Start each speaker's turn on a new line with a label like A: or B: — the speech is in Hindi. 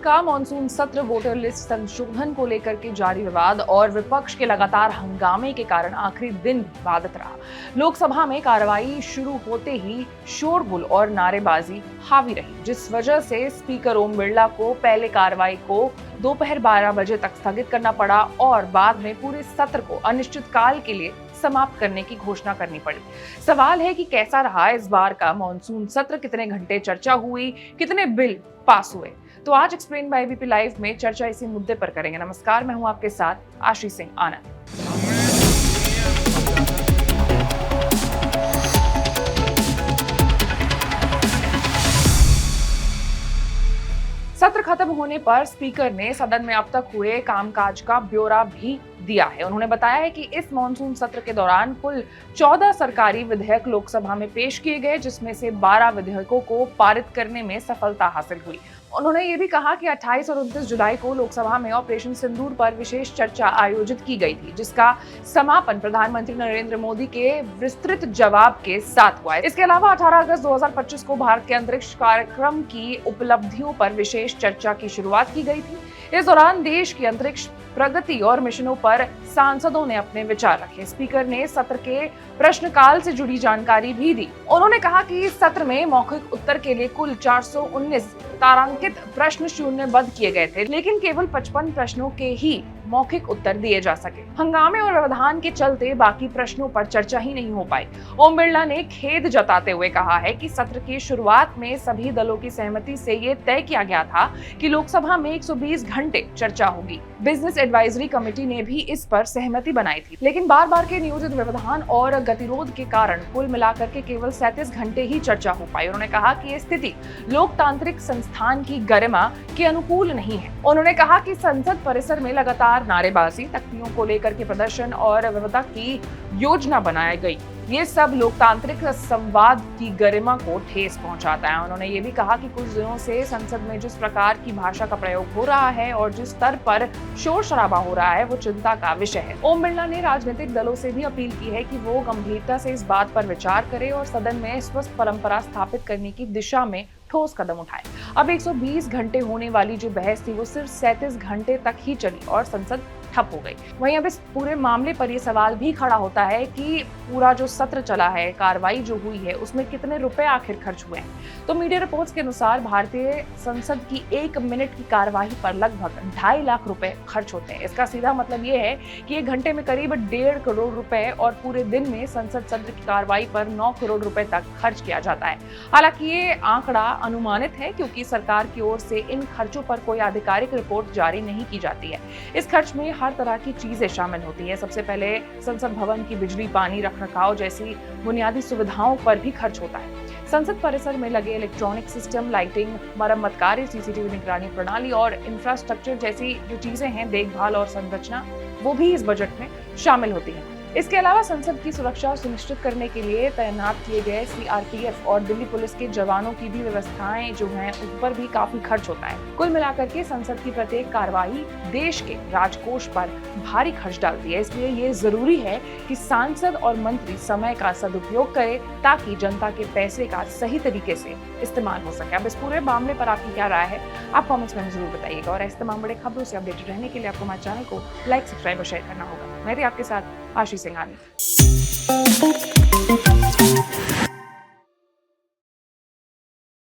A: संसद का मॉनसून सत्र वोटर लिस्ट संशोधन को लेकर के जारी विवाद और विपक्ष के लगातार हंगामे के कारण आखिरी दिन बाधित रहा। लोकसभा में कार्रवाई शुरू होते ही शोरगुल और नारेबाजी हावी रही, जिस वजह से स्पीकर ओम बिरला को पहले कार्रवाई को दोपहर 12 बजे तक स्थगित करना पड़ा और बाद में पूरे सत्र को अनिश्चितकाल के लिए समाप्त करने की घोषणा करनी पड़ी। सवाल है कि कैसा रहा इस बार का मॉनसून सत्र, कितने घंटे चर्चा हुई, कितने बिल पास हुए। तो आज एक्सप्लेन बाय एबीपी लाइव में चर्चा इसी मुद्दे पर करेंगे। नमस्कार, मैं हूं आपके साथ आशीष सिंह आनंद। सत्र खत्म होने पर स्पीकर ने सदन में अब तक हुए कामकाज का ब्यौरा भी दिया है। उन्होंने बताया है कि इस मॉनसून सत्र के दौरान कुल 14 सरकारी विधेयक लोकसभा में पेश किए गए, जिसमें से 12 विधेयकों को पारित करने में सफलता हासिल हुई। उन्होंने ये भी कहा कि 28 और 29 जुलाई को लोकसभा में ऑपरेशन सिंदूर पर विशेष चर्चा आयोजित की गई थी, जिसका समापन प्रधानमंत्री नरेंद्र मोदी के विस्तृत जवाब के साथ हुआ है। इसके अलावा 18 अगस्त 2025 को भारत के अंतरिक्ष कार्यक्रम की उपलब्धियों पर विशेष चर्चा की शुरुआत की गई थी। इस दौरान देश की अंतरिक्ष प्रगति और मिशनों पर सांसदों ने अपने विचार रखे। स्पीकर ने सत्र के प्रश्नकाल से जुड़ी जानकारी भी दी। उन्होंने कहा कि इस सत्र में मौखिक उत्तर के लिए कुल 419 तारांकित प्रश्न शून्यबद्ध किए गए थे, लेकिन केवल 55 प्रश्नों के ही मौखिक उत्तर दिए जा सके। हंगामे और व्यवधान के चलते बाकी प्रश्नों पर चर्चा ही नहीं हो पाई। ओम बिरला ने खेद जताते हुए कहा है कि सत्र की शुरुआत में सभी दलों की सहमति से ये तय किया गया था कि लोकसभा में 120 घंटे चर्चा होगी। बिजनेस एडवाइजरी कमेटी ने भी इस पर सहमति बनाई थी, लेकिन बार बार के नियोजित व्यवधान और गतिरोध के कारण कुल मिलाकर के केवल 37 घंटे ही चर्चा हो पाई। उन्होंने कहा कि ये स्थिति लोकतांत्रिक संस्थान की गरिमा के अनुकूल नहीं है। उन्होंने कहा कि संसद परिसर में लगातार नारेबाजी, तख्तियों को लेकर के प्रदर्शन और विवाद की योजना बनाई गई। ये सब लोकतांत्रिक संवाद की गरिमा को ठेस पहुंचाता है। उन्होंने ये भी कहा कि कुछ दिनों से संसद में जिस प्रकार की भाषा का प्रयोग हो रहा है और जिस स्तर पर शोर शराबा हो रहा है, वो चिंता का विषय है। ओम बिरला ने राजनीतिक दलों से भी अपील की है कि वो गंभीरता से इस बात पर विचार करें और सदन में स्वस्थ परंपरा स्थापित करने की दिशा में ठोस कदम उठाए। अब 120 घंटे होने वाली जो बहस थी वो सिर्फ 37 घंटे तक ही चली और संसद ठप हो गई। वहीं अब इस पूरे मामले पर यह सवाल भी खड़ा होता है कि पूरा जो सत्र चला है, कार्रवाई जो हुई है, उसमें कितने रुपए आखिर खर्च हुए हैं। तो मीडिया रिपोर्ट्स के अनुसार भारतीय संसद की 1 मिनट की कार्यवाही पर लगभग 2.5 लाख रुपए खर्च होते हैं। इसका सीधा मतलब ये है कि 1 घंटे में करीब 1.5 करोड़ रुपए और पूरे दिन में संसद सत्र की कार्रवाई पर 9 करोड़ रुपए तक खर्च किया जाता है। हालांकि ये आंकड़ा अनुमानित है, क्योंकि सरकार की ओर से इन खर्चों पर कोई आधिकारिक रिपोर्ट जारी नहीं की जाती है। इस खर्च में हर तरह की चीजें शामिल होती है। सबसे पहले संसद भवन की बिजली, पानी, रखरखाव जैसी बुनियादी सुविधाओं पर भी खर्च होता है। संसद परिसर में लगे इलेक्ट्रॉनिक सिस्टम, लाइटिंग, मरम्मत कार्य, सीसीटीवी निगरानी प्रणाली और इंफ्रास्ट्रक्चर जैसी जो चीजें हैं, देखभाल और संरचना, वो भी इस बजट में शामिल होती है। इसके अलावा संसद की सुरक्षा सुनिश्चित करने के लिए तैनात किए गए सीआरपीएफ और दिल्ली पुलिस के जवानों की भी व्यवस्थाएं जो हैं, उस पर भी काफी खर्च होता है। कुल मिलाकर के संसद की प्रत्येक कार्रवाई देश के राजकोष पर भारी खर्च डालती है। इसलिए ये जरूरी है कि सांसद और मंत्री समय का सदुपयोग करें ताकि जनता के पैसे का सही तरीके से इस्तेमाल हो सके। अब इस पूरे मामले पर आपकी क्या राय है, आप कमेंट्स में जरूर बताइएगा। और ऐसे तमाम बड़े खबरों से अपडेटेड रहने के लिए आपको हमारे चैनल को लाइक, सब्सक्राइब और शेयर करना होगा। मैं थी आपके साथ आशीष सिंह आनंद।